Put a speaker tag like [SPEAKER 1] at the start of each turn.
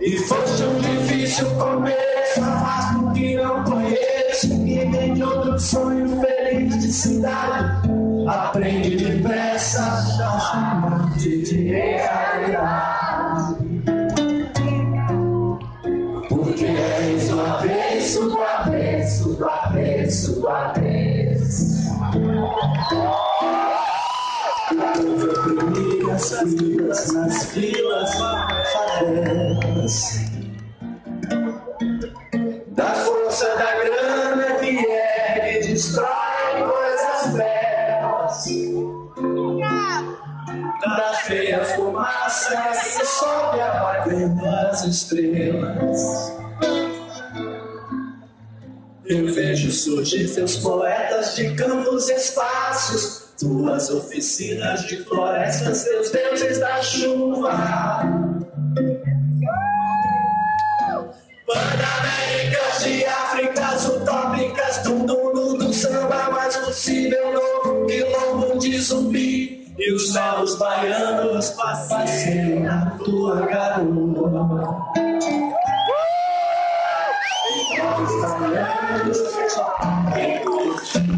[SPEAKER 1] E fosse um difícil começo, afasta que não conheço. E vem de outro sonho feliz de cidade. Aprende depressa a chamar de realidade. Porque és do avesso, do avesso, do avesso, do avesso. Oprimidas, filas nas filas, favelas. Da força da grana que ergue e destrói coisas belas. Da feia fumaça que sobe apagando as estrelas. Eu vejo surgir teus poetas de campos e espaços, tuas oficinas de florestas, teus deuses da chuva. Pan-Américas de Áfricas utópicas, do mundo do samba mais possível, novo quilombo de Zumbi. E os solos baianos passeiam na tua garoa. E nós baianos só quem curte.